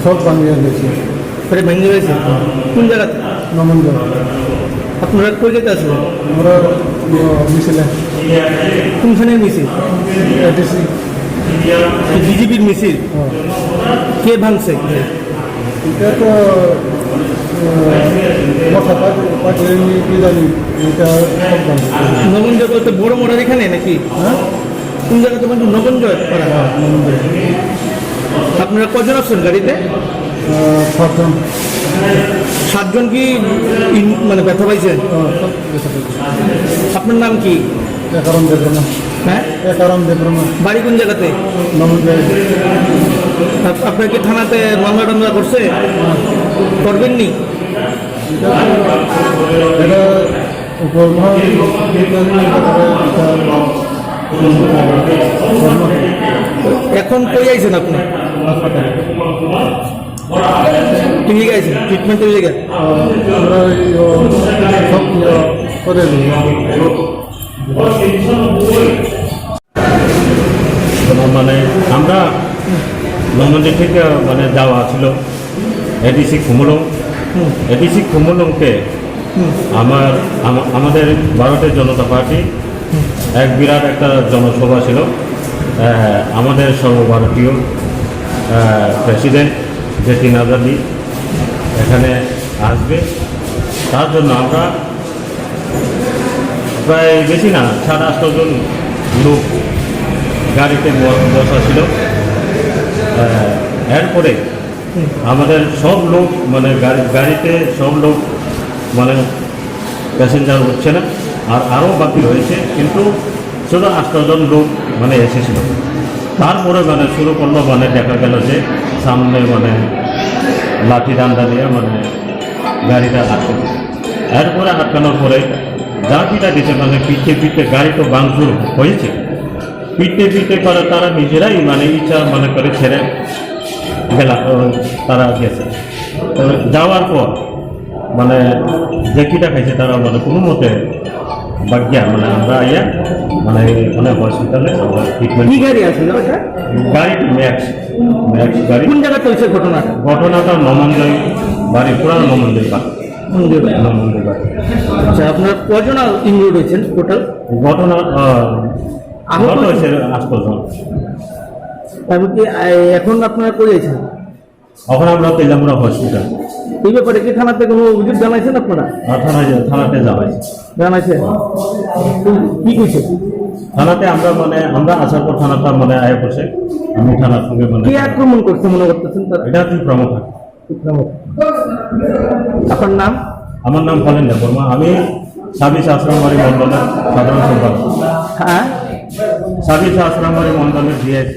সব বানিয়ে গেছে পরে ভেঙে গেছে কোন জায়গাতে? নমন্দ আপনারা কই যেতে আসলেন? আমরা মিছিলে কোনখানের মিছিল? এটিসি বিজেপির মিছিল। কে ভাঙছে? এটা তো কথা পাঠিয়ে কি জানি এটা সব বানিয়ে নবঞ্জ বলতে বড় মোড়ার এখানে নাকি? হ্যাঁ কোন জায়গাতে বলতে নবঞ্জ করা? নমন্দ আপনারা কজন আসছেন গাড়িতে? 7 জন 7 জন কি মানে ব্যথা পাইছেন? সব গেছে আপনার নাম কি? কারণ দেবো না হ্যাঁ, কারণ দেবো না বাড়ি কোন জায়গাতে? নমন্দ আপনার কি থানাতে মামলা টামলা করছে? করবেননি? এটা উপমহল এখন কই আইছেন আপনি? ঠিক আছে, ট্রিটমেন্টের জায়গা। আমরা সব করে দিই মানে আমরা নমন্দির থেকে মানে যাওয়া ছিল এডিসি খুমুলংকে আমাদের ভারতের জনতা পার্টি এক বিরাট একটা জনসভা ছিল। আমাদের সর্বভারতীয় প্রেসিডেন্ট জেপি নাড্ডা এখানে আসবে, তার জন্য আমরা প্রায় বেশি না 7-8 জন লোক গাড়িতে বসা ছিল। এরপরে আমাদের সব লোক মানে গাড়িতে সব লোক মানে প্যাসেঞ্জার হচ্ছে না, আর আরও বাকি রয়েছে, কিন্তু শুধু 8 জন লোক মানে এসেছিল। তারপরে মানে শুরু করলো, মানে দেখা গেল যে সামনে মানে লাঠি ডান্ডা দিয়ে মানে গাড়িটা আটকে। এরপরে আটকানোর পরে যা পিটা দিচ্ছে মানে পিঠে গাড়ি তো ভাঙচুর হয়েছে, পিঠে করে তারা নিজেরাই মানে ইচ্ছা মনে করে ছেড়ে গেলা তারা গেছে। যাওয়ার পর মানে যে কিটা খাইছে তারা মানে কোনো মতে বাগ্যা মানে আমরা ইয়া মানে অনেক হসপিটালে আমরা ট্রিটমেন্ট। কি গাড়ি আছে ওটা? গাড়ি ম্যাক্স গাড়ি। কোন জায়গাতে হয়েছে ঘটনাটা নমন্দই বাড়ি, পুরানো নমন্দই বাড়ি। আচ্ছা, আপনার কজন ইনজুর্ড হয়েছেন টোটাল? ঘটনা আহত হয়েছে 8 জন। তারপর কি এখন আপনারা করেছেন? এখন আমরা তেলামুড়া হসপিটাল। এই ব্যাপারে কি থানাতে কোনো অভিযোগ জানাইছেন আপনারা? থানাতে যাওয়াই জানাইছেন, কি কইছে থানাতে? আমরা আসার পর থানাটা মানে আয় করছে, আমি থানার সঙ্গে মানে কে আক্রমণ করছে মনে করতেছেন তারা? এটা তুই প্রমুখ। আপনার নাম? আমার নাম ফলেন বর্মা, আমি সাবিস আশ্রমবাড়ি মন্ডলের সাধারণ সম্পাদক। হ্যাঁ, সাবিস আশ্রমবাড়ি মন্ডলের জিএস।